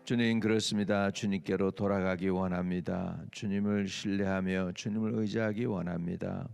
주님, 그렇습니다. 주님께로 돌아가기 원합니다. 주님을 신뢰하며 주님을 의지하기 원합니다.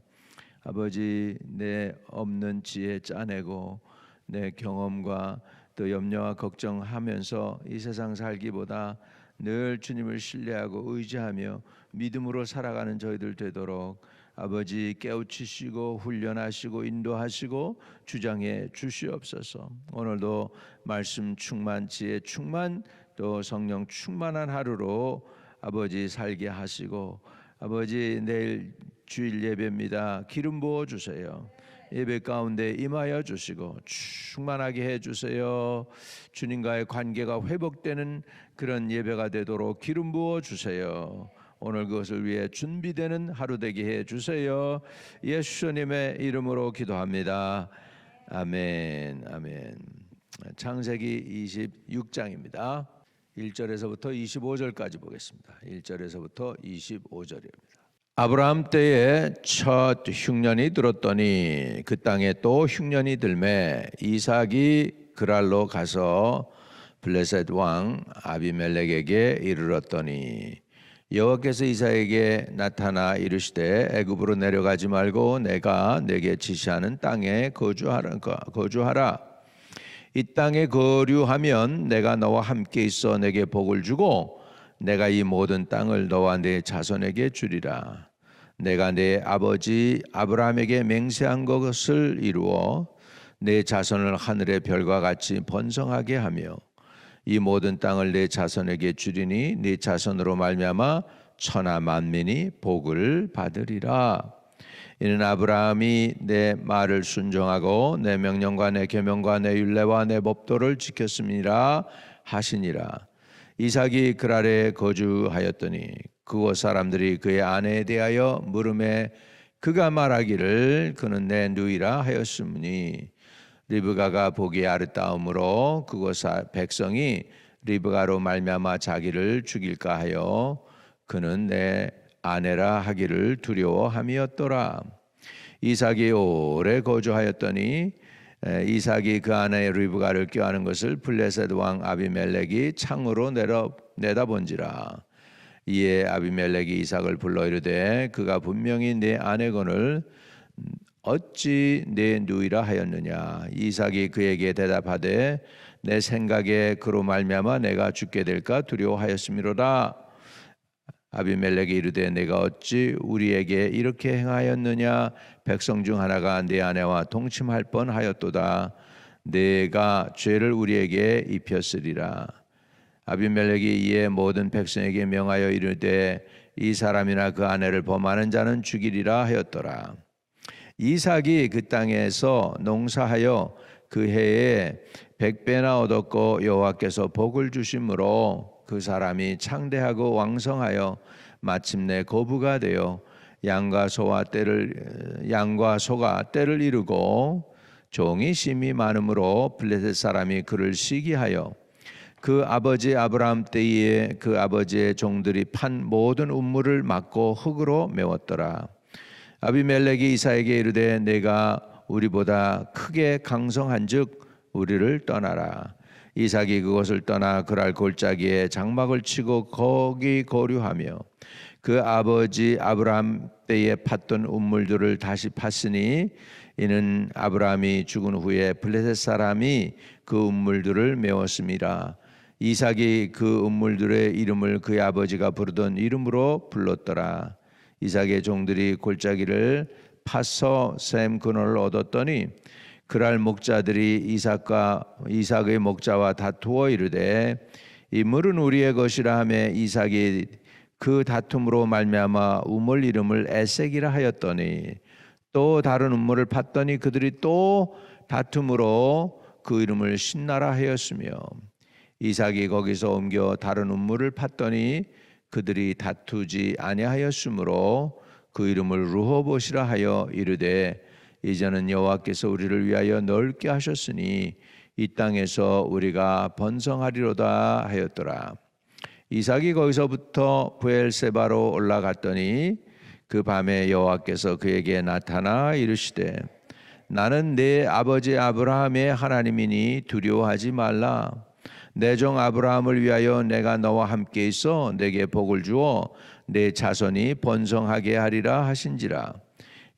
아버지, 내 없는 지혜 짜내고 내 경험과 또 염려와 걱정하면서 이 세상 살기보다 늘 주님을 신뢰하고 의지하며 믿음으로 살아가는 저희들 되도록 아버지 깨우치시고 훈련하시고 인도하시고 주장해 주시옵소서. 오늘도 말씀 충만, 지혜 충만, 또 성령 충만한 하루로 아버지 살게 하시고, 아버지 내일 주일 예배입니다. 기름 부어 주세요. 예배 가운데 임하여 주시고 충만하게 해 주세요. 주님과의 관계가 회복되는 그런 예배가 되도록 기름 부어 주세요. 오늘 그것을 위해 준비되는 하루 되게 해 주세요. 예수님의 이름으로 기도합니다. 아멘. 아멘. 창세기 26장입니다. 1절에서부터 25절까지 보겠습니다. 1절에서부터 25절입니다. 아브라함 때에 첫 흉년이 들었더니 그 땅에 또 흉년이 들매 이삭이 그랄로 가서 블레셋 왕 아비멜렉에게 이르렀더니 여호와께서 이삭에게 나타나 이르시되 애굽으로 내려가지 말고 내가 내게 지시하는 땅에 거주하라. 이 땅에 거류하면 내가 너와 함께 있어 내게 복을 주고 내가 이 모든 땅을 너와 내 자손에게 주리라. 내가 내 아버지 아브라함에게 맹세한 것을 이루어 내 자손을 하늘의 별과 같이 번성하게 하며 이 모든 땅을 내 자손에게 주리니 네 자손으로 말미암아 천하 만민이 복을 받으리라. 이는 아브라함이 내 말을 순종하고 내 명령과 내 계명과 내 율례와 내 법도를 지켰음이라 하시니라. 이삭이 그랄에 거주하였더니 그곳 사람들이 그의 아내에 대하여 물음에 그가 말하기를 그는 내 누이라 하였으니 리브가가 보기에 아름다움으로 그곳 백성이 리브가로 말미암아 자기를 죽일까 하여 그는 내 아내라 하기를 두려워함이었더라. 이삭이 오래 거주하였더니 이삭이 그 아내 리브가를 꾀하는 것을 블레셋 왕 아비멜렉이 창으로 내다본지라. 이에 아비멜렉이 이삭을 불러 이르되 그가 분명히 내 아내거늘 어찌 내 누이라 하였느냐. 이삭이 그에게 대답하되 내 생각에 그로 말미암아 내가 죽게 될까 두려워하였음이로다. 아비멜렉이 이르되 내가 어찌 우리에게 이렇게 행하였느냐. 백성 중 하나가 내 아내와 동침할 뻔하였도다. 내가 죄를 우리에게 입혔으리라. 아비멜렉이 이에 모든 백성에게 명하여 이르되 이 사람이나 그 아내를 범하는 자는 죽이리라 하였더라. 이삭이 그 땅에서 농사하여 그 해에 100배나 얻었고 여호와께서 복을 주심으로 그 사람이 창대하고 왕성하여 마침내 거부가 되어 양과 소가 때를 이루고 종이 심히 많음으로 블레셋 사람이 그를 시기하여 그 아버지 아브라함 때에 그 아버지의 종들이 판 모든 우물을 막고 흙으로 메웠더라. 아비멜렉이 이삭에게 이르되 내가 우리보다 크게 강성한즉 우리를 떠나라. 이삭이 그곳을 떠나 그랄 골짜기에 장막을 치고 거기 거류하며 그 아버지 아브라함 때에 팠던 우물들을 다시 팠으니 이는 아브라함이 죽은 후에 블레셋 사람이 그 우물들을 메웠음이라. 이삭이 그 우물들의 이름을 그의 아버지가 부르던 이름으로 불렀더라. 이삭의 종들이 골짜기를 파서 샘 근원을 얻었더니 그랄 목자들이 이삭의 목자와 다투어 이르되 이 물은 우리의 것이라 하며 이삭이 그 다툼으로 말미암아 우물 이름을 에색이라 하였더니 또 다른 우물을 팠더니 그들이 또 다툼으로 그 이름을 신나라 하였으며 이삭이 거기서 옮겨 다른 우물을 팠더니 그들이 다투지 아니하였으므로 그 이름을 르호봇이라 하여 이르되 이제는 여호와께서 우리를 위하여 넓게 하셨으니 이 땅에서 우리가 번성하리로다 하였더라. 이삭이 거기서부터 브엘세바로 올라갔더니 그 밤에 여호와께서 그에게 나타나 이르시되 나는 내 아버지 아브라함의 하나님이니 두려워하지 말라. 내 종 아브라함을 위하여 내가 너와 함께 있어 내게 복을 주어 내 자손이 번성하게 하리라 하신지라.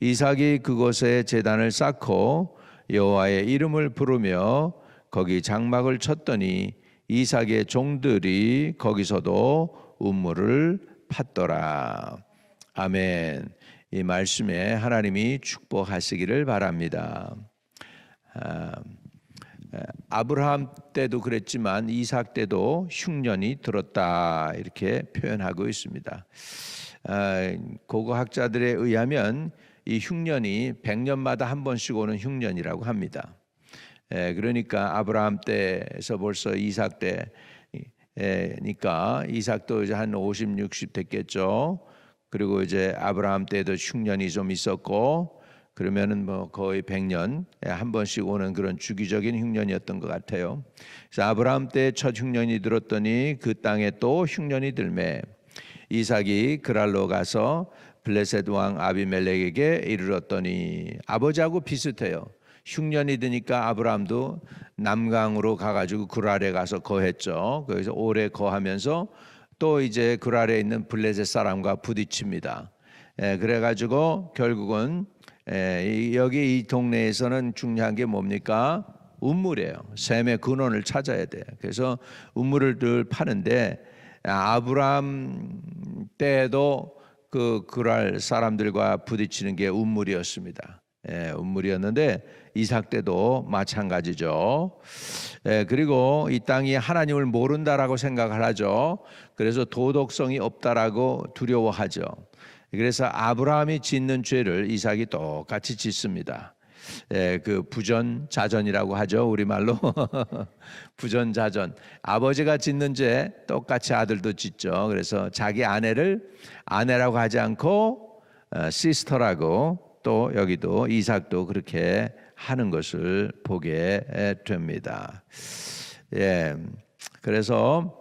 이삭이 그곳에 제단을 쌓고 여호와의 이름을 부르며 거기 장막을 쳤더니 이삭의 종들이 거기서도 우물을 팠더라. 아멘. 이 말씀에 하나님이 축복하시기를 바랍니다. 아브라함 때도 그랬지만 이삭 때도 흉년이 들었다 이렇게 표현하고 있습니다. 고고학자들에 의하면 이 흉년이 100년마다 한 번씩 오는 흉년이라고 합니다. 그러니까 아브라함 때에서 벌써 이삭 때니까 이삭도 이제 한 50, 60 됐겠죠. 그리고 이제 아브라함 때도 흉년이 좀 있었고 그러면은 뭐 거의 100년 한 번씩 오는 그런 주기적인 흉년이었던 것 같아요. 그래서 아브라함 때 첫 흉년이 들었더니 그 땅에 또 흉년이 들매 이삭이 그랄로 가서 블레셋 왕 아비멜렉에게 이르렀더니 아버지하고 비슷해요. 흉년이 드니까 아브라함도 남강으로 가가지고 그랄에 가서 거했죠. 거기서 오래 거하면서 또 이제 그랄에 있는 블레셋 사람과 부딪힙니다. 그래가지고 결국은 여기 이 동네에서는 중요한 게 뭡니까? 우물이에요. 셈의 근원을 찾아야 돼. 그래서 우물을 늘 파는데 아브라함 때도 그 그랄 사람들과 부딪히는 게 우물이었습니다. 우물이었는데 이삭 때도 마찬가지죠. 그리고 이 땅이 하나님을 모른다라고 생각을 하죠. 그래서 도덕성이 없다라고 두려워하죠. 그래서 아브라함이 짓는 죄를 이삭이 똑같이 짓습니다. 그 부전자전이라고 하죠. 우리말로 부전자전. 아버지가 짓는 죄 똑같이 아들도 짓죠. 그래서 자기 아내를 아내라고 하지 않고 시스터라고 또 여기도 이삭도 그렇게 하는 것을 보게 됩니다. 그래서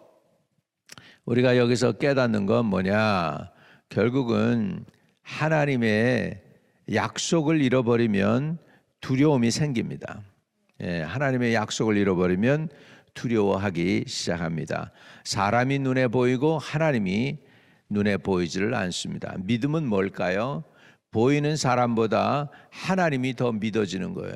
우리가 여기서 깨닫는 건 뭐냐? 결국은 하나님의 약속을 잃어버리면 두려움이 생깁니다. 하나님의 약속을 잃어버리면 두려워하기 시작합니다. 사람이 눈에 보이고 하나님이 눈에 보이지를 않습니다. 믿음은 뭘까요? 보이는 사람보다 하나님이 더 믿어지는 거예요.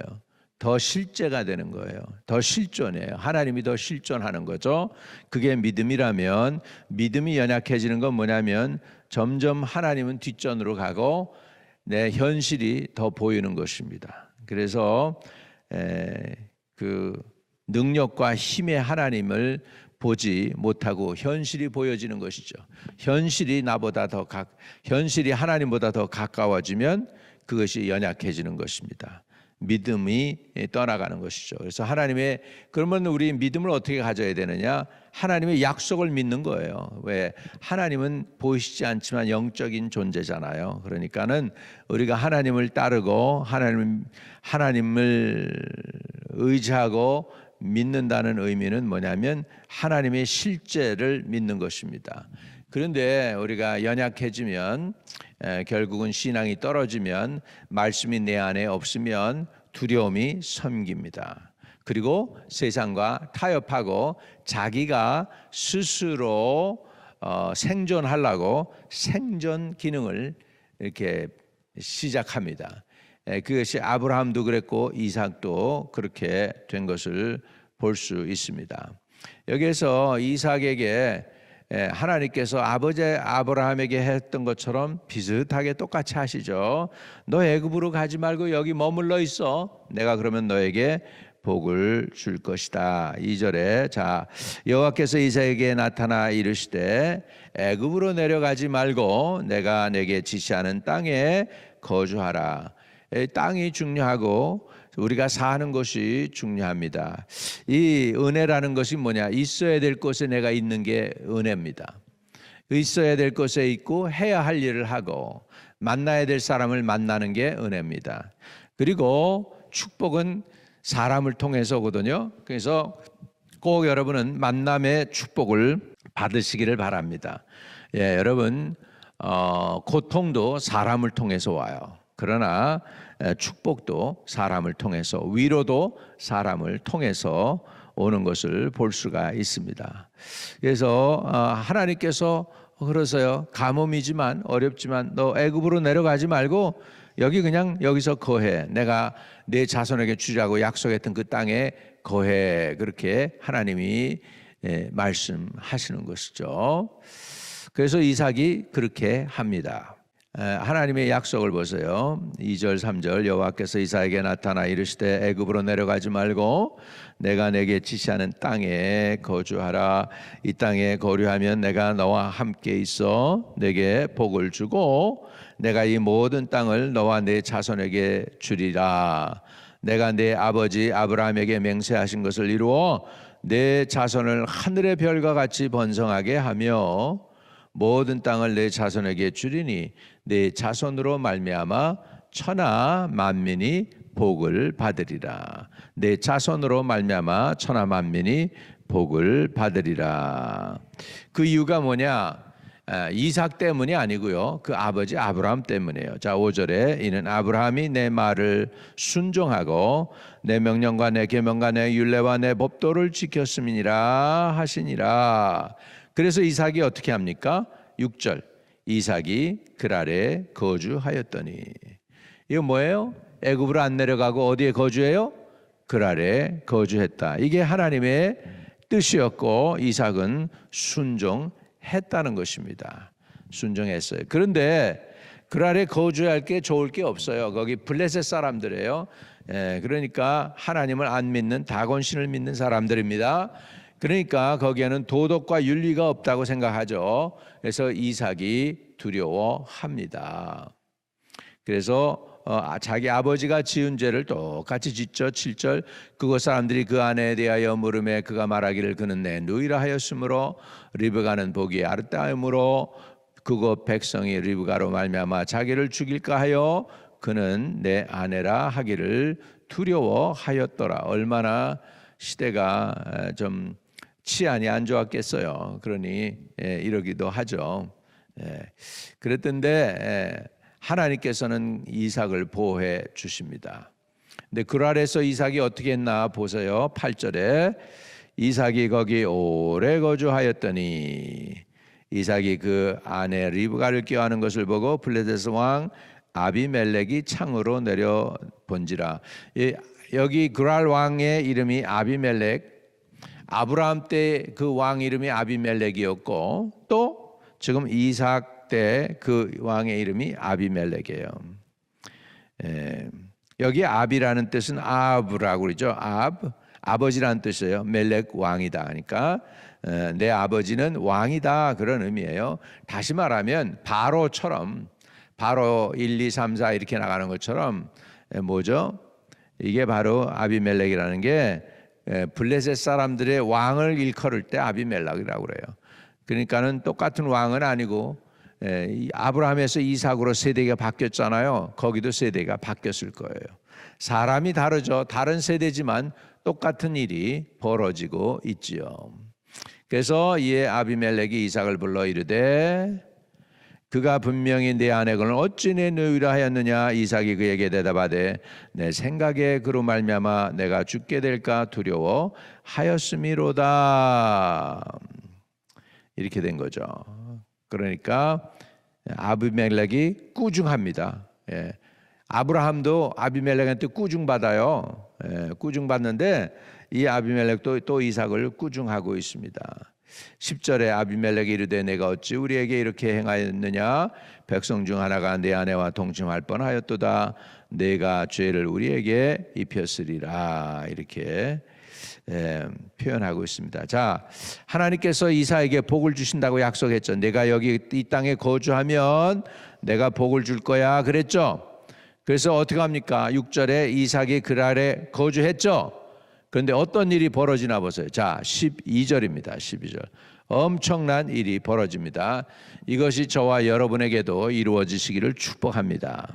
더 실제가 되는 거예요. 더 실존해요. 하나님이 더 실존하는 거죠. 그게 믿음이라면 믿음이 연약해지는 건 뭐냐면 점점 하나님은 뒷전으로 가고 내 현실이 더 보이는 것입니다. 그래서 그 능력과 힘의 하나님을 보지 못하고 현실이 보여지는 것이죠. 현실이 현실이 하나님보다 더 가까워지면 그것이 연약해지는 것입니다. 믿음이 떠나가는 것이죠. 그래서 그러면 우리 믿음을 어떻게 가져야 되느냐? 하나님의 약속을 믿는 거예요. 왜? 하나님은 보이시지 않지만 영적인 존재잖아요. 그러니까는 우리가 하나님을 따르고 하나님을 의지하고 믿는다는 의미는 뭐냐면 하나님의 실제를 믿는 것입니다. 그런데 우리가 연약해지면 결국은 신앙이 떨어지면 말씀이 내 안에 없으면 두려움이 섬깁니다. 그리고 세상과 타협하고 자기가 스스로 생존하려고 생존 기능을 이렇게 시작합니다. 그것이 아브라함도 그랬고 이삭도 그렇게 된 것을 볼 수 있습니다. 여기에서 이삭에게 하나님께서 아버지 아브라함에게 했던 것처럼 비슷하게 똑같이 하시죠. 너 애굽으로 가지 말고 여기 머물러 있어. 내가 그러면 너에게 복을 줄 것이다. 2절에 자 여호와께서 이삭에게 나타나 이르시되 애굽으로 내려가지 말고 내가 내게 지시하는 땅에 거주하라. 땅이 중요하고 우리가 사는 것이 중요합니다. 이 은혜라는 것이 뭐냐? 있어야 될 곳에 내가 있는 게 은혜입니다. 있어야 될 곳에 있고 해야 할 일을 하고 만나야 될 사람을 만나는 게 은혜입니다. 그리고 축복은 사람을 통해서 오거든요. 그래서 꼭 여러분은 만남의 축복을 받으시기를 바랍니다. 여러분 고통도 사람을 통해서 와요. 그러나 축복도 사람을 통해서, 위로도 사람을 통해서 오는 것을 볼 수가 있습니다. 그래서 하나님께서 그러세요. 가뭄이지만 어렵지만 너 애굽으로 내려가지 말고 여기 그냥 여기서 거해. 내가 내 자손에게 주리라고 약속했던 그 땅에 거해. 그렇게 하나님이 말씀하시는 것이죠. 그래서 이삭이 그렇게 합니다. 하나님의 약속을 보세요. 2절 3절 여호와께서 이삭에게 나타나 이르시되 애굽으로 내려가지 말고 내가 내게 지시하는 땅에 거주하라. 이 땅에 거류하면 내가 너와 함께 있어 내게 복을 주고 내가 이 모든 땅을 너와 내 자손에게 주리라. 내가 내 아버지 아브라함에게 맹세하신 것을 이루어 내 자손을 하늘의 별과 같이 번성하게 하며 모든 땅을 내 자손에게 주리니 내 자손으로 말미암아 천하 만민이 복을 받으리라. 내 자손으로 말미암아 천하 만민이 복을 받으리라. 그 이유가 뭐냐? 이삭 때문이 아니고요. 그 아버지 아브라함 때문이에요. 자, 5절에 이는 아브라함이 내 말을 순종하고 내 명령과 내 계명과 내 율례와 내 법도를 지켰음이니라 하시니라. 그래서 이삭이 어떻게 합니까? 6절 이삭이 그랄에 거주하였더니 이거 뭐예요? 애굽으로 안 내려가고 어디에 거주해요? 그랄에 거주했다. 이게 하나님의 뜻이었고 이삭은 순종했다는 것입니다. 순종했어요. 그런데 그랄에 거주할 게 좋을 게 없어요. 거기 블레셋 사람들이에요. 그러니까 하나님을 안 믿는 다곤신을 믿는 사람들입니다. 그러니까 거기에는 도덕과 윤리가 없다고 생각하죠. 그래서 이삭이 두려워합니다. 그래서 자기 아버지가 지은 죄를 똑같이 짓죠. 7절 그곳 사람들이 그 아내에 대하여 물음에 그가 말하기를 그는 내 누이라 하였으므로 리브가는 보기에 아름다움으로 그곳 백성이 리브가로 말미암아 자기를 죽일까 하여 그는 내 아내라 하기를 두려워하였더라. 얼마나 시대가 좀 치안이 안 좋았겠어요. 그러니 이러기도 하죠. 그랬던데 하나님께서는 이삭을 보호해 주십니다. 근데 그랄에서 이삭이 어떻게 했나 보세요. 8절에 이삭이 거기 오래 거주하였더니 이삭이 그 아내 리브가를 껴안은 것을 보고 블레셋 왕 아비멜렉이 창으로 내려 본지라. 여기 그랄 왕의 이름이 아비멜렉, 아브라함 때 그 왕 이름이 아비멜렉이었고 또 지금 이삭 때 그 왕의 이름이 아비멜렉이에요. 여기 아비라는 뜻은 아브라고 그러죠. 아버지라는 뜻이에요. 멜렉 왕이다 하니까 내 아버지는 왕이다 그런 의미예요. 다시 말하면 바로처럼 바로 1, 2, 3, 4 이렇게 나가는 것처럼 뭐죠? 이게 바로 아비멜렉이라는 게 블레셋 사람들의 왕을 일컬을 때 아비멜렉이라고 그래요. 그러니까는 똑같은 왕은 아니고 아브라함에서 이삭으로 세대가 바뀌었잖아요. 거기도 세대가 바뀌었을 거예요. 사람이 다르죠. 다른 세대지만 똑같은 일이 벌어지고 있지요. 그래서 이에 아비멜렉이 이삭을 불러 이르되 그가 분명히 내 아내거늘 어찌 내 누이라 하였느냐. 이삭이 그에게 대답하되 내 생각에 그로 말미암아 내가 죽게 될까 두려워 하였음이로다. 이렇게 된 거죠. 그러니까 아비멜렉이 꾸중합니다. 아브라함도 아비멜렉한테 꾸중받아요. 꾸중받는데 이 아비멜렉도 또 이삭을 꾸중하고 있습니다. 10절에 아비멜렉이 이르되 내가 어찌 우리에게 이렇게 행하였느냐. 백성 중 하나가 내 아내와 동침할 뻔하였도다. 내가 죄를 우리에게 입혔으리라. 이렇게 표현하고 있습니다. 자, 하나님께서 이삭에게 복을 주신다고 약속했죠. 내가 여기 이 땅에 거주하면 내가 복을 줄 거야 그랬죠. 그래서 어떻게 합니까? 6절에 이삭이 그랄에 거주했죠. 그런데 어떤 일이 벌어지나 보세요. 자, 12절입니다. 12절. 엄청난 일이 벌어집니다. 이것이 저와 여러분에게도 이루어지시기를 축복합니다.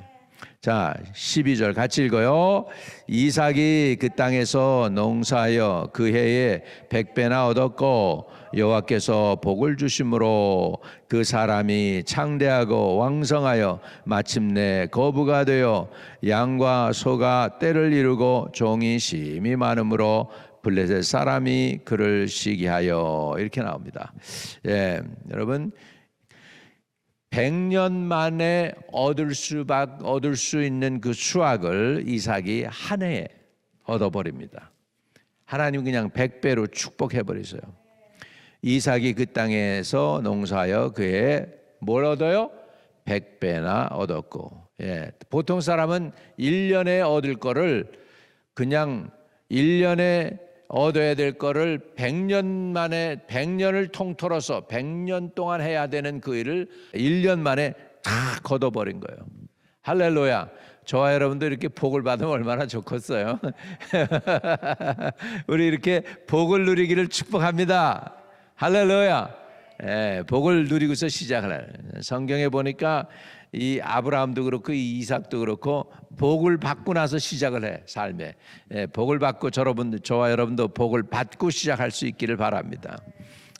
자, 12절 같이 읽어요. 이삭이 그 땅에서 농사하여 그 해에 100배나 얻었고 여호와께서 복을 주심으로 그 사람이 창대하고 왕성하여 마침내 거부가 되어 양과 소가 떼를 이루고 종이 심히 많음으로 블레셋 사람이 그를 시기하여 이렇게 나옵니다. 예, 여러분 100년 만에 얻을 수 있는 그 수확을 이삭이 한 해에 얻어버립니다. 하나님 그냥 100배로 축복해 버리세요. 이삭이 그 땅에서 농사하여 그해 뭘 얻어요? 100배나 얻었고, 예, 보통 사람은 1년에 얻을 거를 그냥 1년에 얻어야 될 거를 100년 만에 100년을 통틀어서 100년 동안 해야 되는 그 일을 1년 만에 다 걷어버린 거예요. 할렐루야. 저와 여러분도 이렇게 복을 받으면 얼마나 좋겠어요. 우리 이렇게 복을 누리기를 축복합니다. 할렐루야. 예, 복을 누리고서 시작을. 성경에 보니까 이 아브라함도 그렇고 이 이삭도 그렇고 복을 받고 나서 시작을 해 삶에. 예, 복을 받고 저와 여러분도 복을 받고 시작할 수 있기를 바랍니다.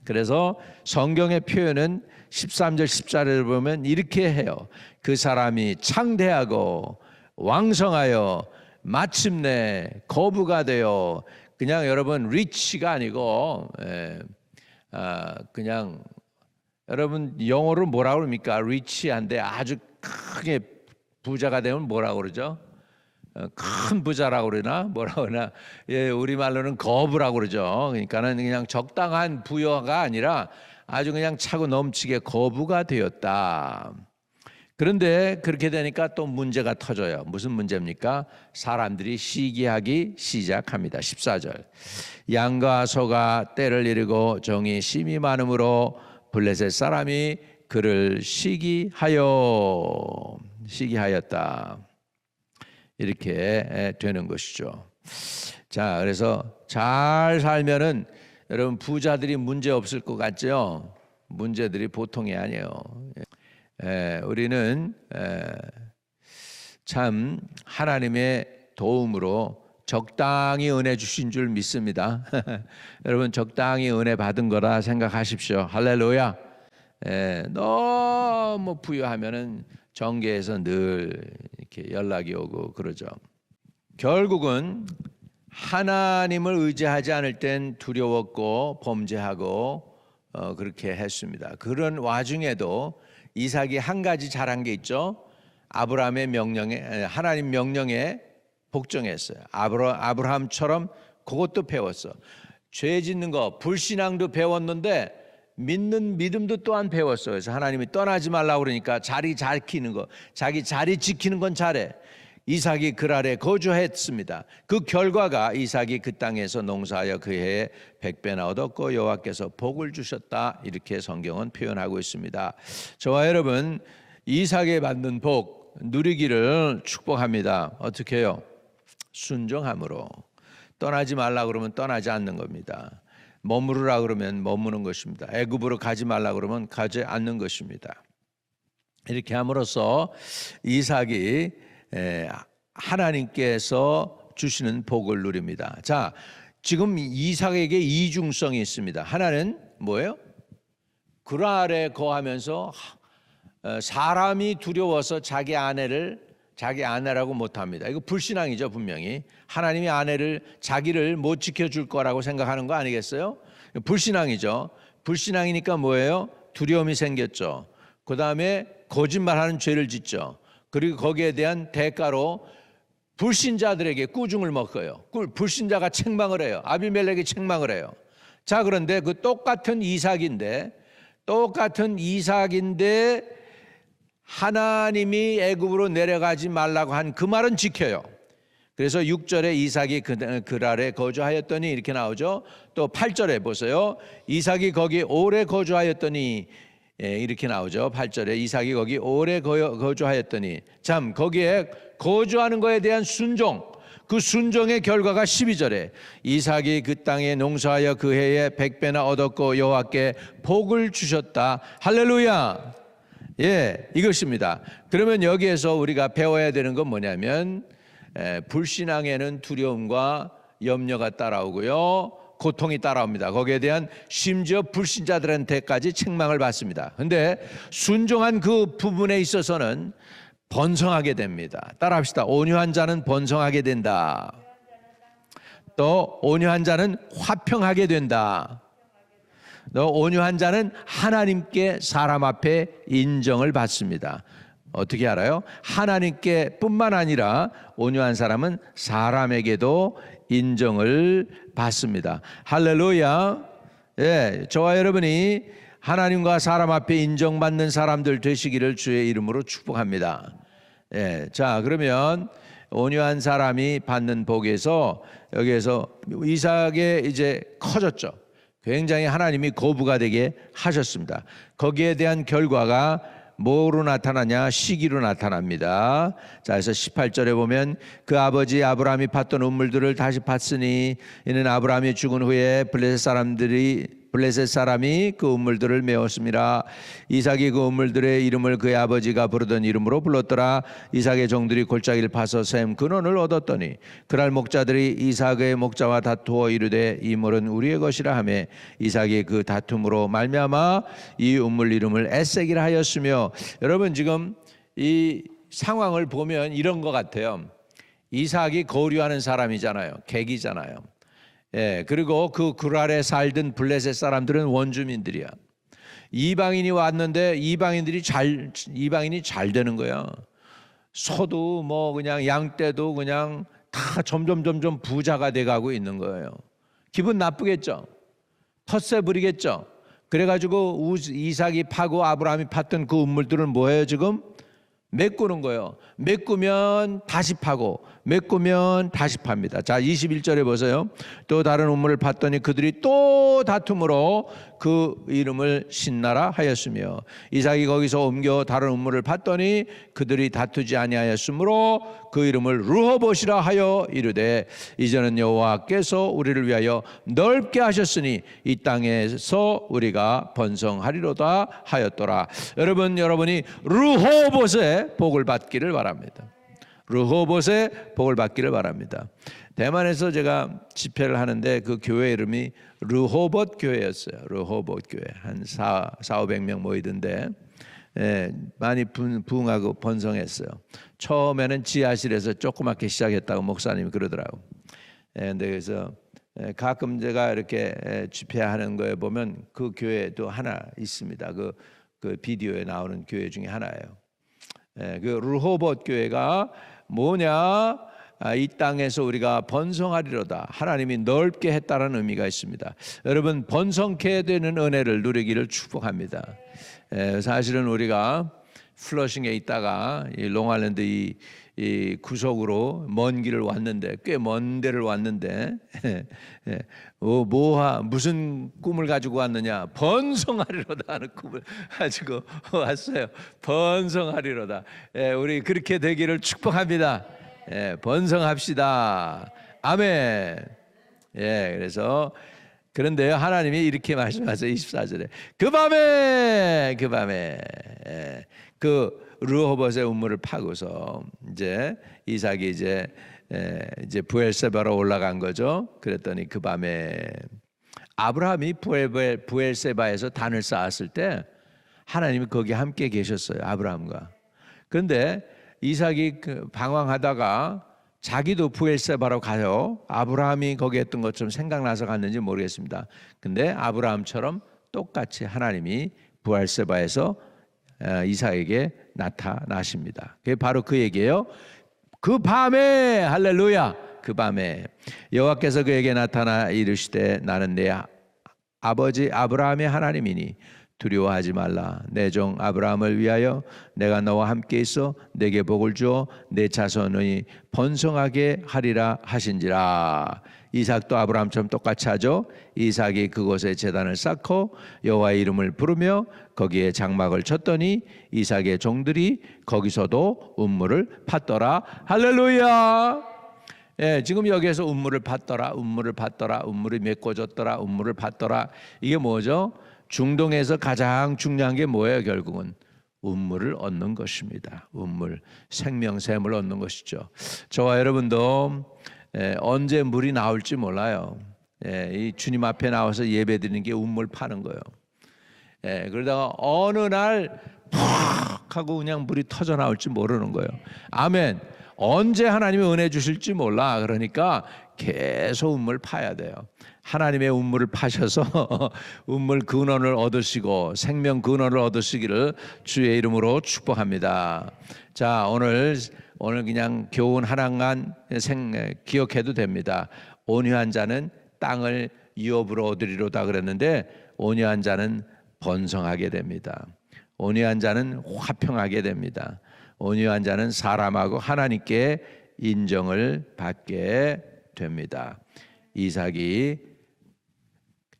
그래서 성경의 표현은 13절 14절을 보면 이렇게 해요. 그 사람이 창대하고 왕성하여 마침내 거부가 되어, 그냥 여러분 리치가 아니고 그냥 여러분 영어로 뭐라고 그럽니까? 리치한데 아주 크게 부자가 되면 뭐라고 그러죠? 큰 부자라고 그러나 뭐라고 그러나, 예, 우리말로는 거부라고 그러죠. 그러니까는 그냥 적당한 부여가 아니라 아주 그냥 차고 넘치게 거부가 되었다. 그런데 그렇게 되니까 또 문제가 터져요. 무슨 문제입니까? 사람들이 시기하기 시작합니다. 14절. 양과 소가 때를 이르고 종이 심히 많음으로 블레셋 사람이 그를 시기하였다. 이렇게 되는 것이죠. 자, 그래서 잘 살면은 여러분 부자들이 문제 없을 것 같죠? 문제들이 보통이 아니에요. 우리는 참 하나님의 도움으로 적당히 은혜 주신 줄 믿습니다. 여러분 적당히 은혜 받은 거라 생각하십시오. 할렐루야. 너무 부유하면은 정계에서 늘 이렇게 연락이 오고 그러죠. 결국은 하나님을 의지하지 않을 땐 두려웠고 범죄하고 그렇게 했습니다. 그런 와중에도 이삭이 한 가지 잘한 게 있죠. 아브라함의 명령에, 하나님 명령에 복종했어요. 아브라함처럼 그것도 배웠어. 죄 짓는 거, 불신앙도 배웠는데 믿는 믿음도 또한 배웠어요. 그래서 하나님이 떠나지 말라고 그러니까 자리 잘 지키는 거, 자기 자리 지키는 건 잘해. 이삭이 그 아래 거주했습니다. 그 결과가 이삭이 그 땅에서 농사하여 그 해에 100배나 얻었고 여호와께서 복을 주셨다. 이렇게 성경은 표현하고 있습니다. 저와 여러분 이삭에 받는 복 누리기를 축복합니다. 어떻게 해요? 순종함으로. 떠나지 말라 그러면 떠나지 않는 겁니다. 머무르라 그러면 머무는 것입니다. 애굽으로 가지 말라 그러면 가지 않는 것입니다. 이렇게 함으로써 이삭이 하나님께서 주시는 복을 누립니다. 자, 지금 이삭에게 이중성이 있습니다. 하나는 뭐예요? 그 아래 거하면서 사람이 두려워서 자기 아내라고 못합니다. 이거 불신앙이죠. 분명히 하나님이 자기를 못 지켜줄 거라고 생각하는 거 아니겠어요? 불신앙이죠. 불신앙이니까 뭐예요? 두려움이 생겼죠. 그 다음에 거짓말하는 죄를 짓죠. 그리고 거기에 대한 대가로 불신자들에게 꾸중을 먹어요. 불신자가 책망을 해요. 아비멜렉이 책망을 해요. 자, 그런데 그 똑같은 이삭인데 하나님이 애굽으로 내려가지 말라고 한 그 말은 지켜요. 그래서 6절에 이삭이 그랄에 거주하였더니 이렇게 나오죠. 또 8절에 보세요. 이삭이 거기 오래 거주하였더니 이렇게 나오죠. 8절에 이삭이 거기 오래 거주하였더니, 참 거기에 거주하는 것에 대한 순종, 그 순종의 결과가 12절에 이삭이 그 땅에 농사하여 그 해에 100배나 얻었고 여호와께 복을 주셨다. 할렐루야. 예, 이것입니다. 그러면 여기에서 우리가 배워야 되는 건 뭐냐면 불신앙에는 두려움과 염려가 따라오고요, 고통이 따라옵니다. 거기에 대한 심지어 불신자들한테까지 책망을 받습니다. 그런데 순종한 그 부분에 있어서는 번성하게 됩니다. 따라합시다. 온유한 자는 번성하게 된다. 또 온유한 자는 화평하게 된다. 또 온유한 자는 하나님께 사람 앞에 인정을 받습니다. 어떻게 알아요? 하나님께 뿐만 아니라 온유한 사람은 사람에게도 인정을 받습니다. 할렐루야. 예, 저와 여러분이 하나님과 사람 앞에 인정받는 사람들 되시기를 주의 이름으로 축복합니다. 예, 자, 그러면 온유한 사람이 받는 복에서 여기에서 이삭의 이제 커졌죠. 굉장히 하나님이 거부가 되게 하셨습니다. 거기에 대한 결과가 뭐로 나타나냐? 시기로 나타납니다. 자, 그래서 18절에 보면 그 아버지 아브라함이 팠던 우물들을 다시 팠으니 이는 아브라함이 죽은 후에 블레셋 사람이 그 우물들을 메웠습니다. 이삭이 그 우물들의 이름을 그의 아버지가 부르던 이름으로 불렀더라. 이삭의 종들이 골짜기를 파서 샘 근원을 얻었더니 그날 목자들이 이삭의 목자와 다투어 이르되 이 물은 우리의 것이라 하매 이삭이 그 다툼으로 말미암아 이 우물 이름을 에색이라 하였으며, 여러분 지금 이 상황을 보면 이런 것 같아요. 이삭이 거류하는 사람이잖아요. 객이잖아요. 예, 그리고 그 아래 살던 블레셋 사람들은 원주민들이야. 이방인이 왔는데 이방인이 잘 되는 거야. 소도 뭐 그냥 양떼도 그냥 다 점점 부자가 돼가고 있는 거예요. 기분 나쁘겠죠. 텃세 부리겠죠. 그래가지고 이삭이 파고 아브라함이 팠던 그 우물들은 뭐예요 지금? 메꾸는 거예요. 메꾸면 다시 파고 메꾸면 다시 팝니다. 자, 21절에 보세요. 또 다른 우물을 팠더니 그들이 또 다툼으로 그 이름을 신나라 하였으며 이삭이 거기서 옮겨 다른 우물을 팠더니 그들이 다투지 아니하였으므로 그 이름을 르호봇이라 하여 이르되 이제는 여호와께서 우리를 위하여 넓게 하셨으니 이 땅에서 우리가 번성하리로다 하였더라. 여러분이 르호봇의 복을 받기를 바랍니다. 르호봇의 복을 받기를 바랍니다. 대만에서 제가 집회를 하는데 그 교회 이름이 르호봇 교회였어요. 르호봇 교회. 한 400-500명 모이던데 많이 부흥하고 번성했어요. 처음에는 지하실에서 조그맣게 시작했다고 목사님이 그러더라고요. 근데 그래서 가끔 제가 이렇게 집회하는 거에 보면 그 교회도 하나 있습니다. 그 비디오에 나오는 교회 중에 하나예요. 그 르호봇 교회가 뭐냐? 이 땅에서 우리가 번성하리로다. 하나님이 넓게 했다는 의미가 있습니다. 여러분 번성케 되는 은혜를 누리기를 축복합니다. 사실은 우리가 플러싱에 있다가 이 롱아일랜드 이 구석으로 먼 길을 왔는데 꽤 먼 데를 왔는데 무슨 꿈을 가지고 왔느냐? 번성하리로다 하는 꿈을 가지고 왔어요. 번성하리로다. 우리 그렇게 되기를 축복합니다. 번성합시다. 아멘. 그래서 그런데요, 하나님이 이렇게 말씀하세요. 24절에 그 밤에 그 르호봇의 우물을 파고서 이제 이삭이 이제 부엘세바로 올라간 거죠. 그랬더니 그 밤에 아브라함이 부엘세바에서 단을 쌓았을 때 하나님이 거기 함께 계셨어요. 아브라함과. 그런데 이삭이 방황하다가 자기도 부엘세바로 가요. 아브라함이 거기 했던 것처럼 생각나서 갔는지 모르겠습니다. 근데 아브라함처럼 똑같이 하나님이 부엘세바에서 이삭에게 나타나십니다. 그게 바로 그 얘기예요. 그 밤에, 할렐루야, 그 밤에 여호와께서 그에게 나타나 이르시되 나는 내 아버지 아브라함의 하나님이니 두려워하지 말라. 내 종 아브라함을 위하여 내가 너와 함께 있어 내게 복을 주어 내 자손이 번성하게 하리라 하신지라. 이삭도 아브라함처럼 똑같이 하죠. 이삭이 그곳에 제단을 쌓고 여호와의 이름을 부르며 거기에 장막을 쳤더니 이삭의 종들이 거기서도 우물을 팠더라. 할렐루야. 지금 여기에서 우물을 팠더라, 우물이 메꿔졌더라, 우물을 팠더라. 이게 뭐죠? 중동에서 가장 중요한 게 뭐예요? 결국은 우물을 얻는 것입니다. 우물, 생명샘을 얻는 것이죠. 저와 여러분도 언제 물이 나올지 몰라요. 이 주님 앞에 나와서 예배드리는 게 우물 파는 거예요. 그러다가 어느 날 팍 하고 그냥 물이 터져 나올지 모르는 거예요. 아멘. 언제 하나님이 은혜 주실지 몰라. 그러니까 계속 운물 파야 돼요. 하나님의 운물을 파셔서 운물 근원을 얻으시고 생명 근원을 얻으시기를 주의 이름으로 축복합니다. 자, 오늘 그냥 교훈 하나만 기억해도 됩니다. 온유한 자는 땅을 유업으로 얻으리로다 그랬는데 온유한 자는 번성하게 됩니다. 온유한 자는 화평하게 됩니다. 온유한 자는 사람하고 하나님께 인정을 받게 됩니다. 이삭이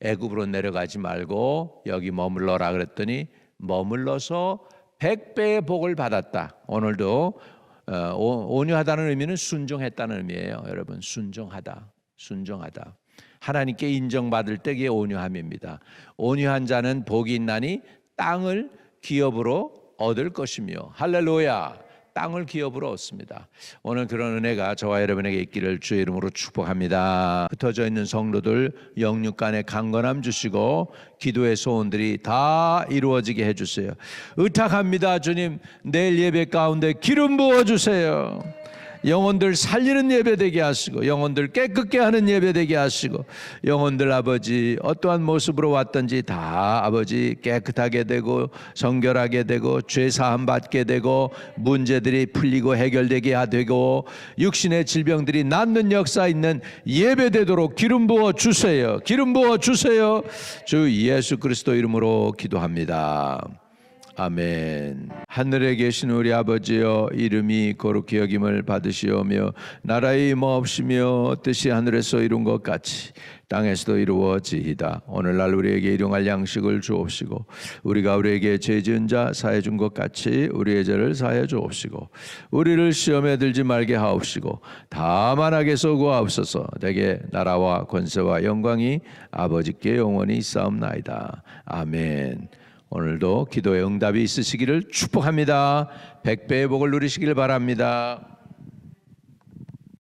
애굽으로 내려가지 말고 여기 머물러라 그랬더니 머물러서 100배의 복을 받았다. 오늘도 온유하다는 의미는 순종했다는 의미예요. 여러분, 순종하다. 하나님께 인정받을 때 그게 온유함입니다. 온유한 자는 복이 있나니 땅을 기업으로 얻을 것이며, 할렐루야, 땅을 기업으로 얻습니다. 오늘 그런 은혜가 저와 여러분에게 있기를 주의 이름으로 축복합니다. 흩어져 있는 성도들 영육간에 강건함 주시고 기도의 소원들이 다 이루어지게 해주세요. 의탁합니다. 주님, 내일 예배 가운데 기름 부어주세요. 영혼들 살리는 예배 되게 하시고 영혼들 깨끗게 하는 예배 되게 하시고 영혼들 아버지 어떠한 모습으로 왔든지 다 아버지 깨끗하게 되고 정결하게 되고 죄사함 받게 되고 문제들이 풀리고 해결되게 되고 육신의 질병들이 낫는 역사 있는 예배 되도록 기름 부어 주세요. 기름 부어 주세요. 주 예수 그리스도 이름으로 기도합니다. 아멘. 하늘에 계신 우리 아버지여, 이름이 거룩히 여김을 받으시오며 나라의 임하옵시며 뜻이 하늘에서 이룬 것 같이 땅에서도 이루어지이다. 오늘날 우리에게 일용할 양식을 주옵시고 우리가 우리에게 죄 지은 자 사해 준 것 같이 우리의 죄를 사해 주옵시고 우리를 시험에 들지 말게 하옵시고 다만 악에서 구하옵소서. 내게 나라와 권세와 영광이 아버지께 영원히 있사옵나이다. 아멘. 오늘도 기도의 응답이 있으시기를 축복합니다. 100배의 복을 누리시길 바랍니다.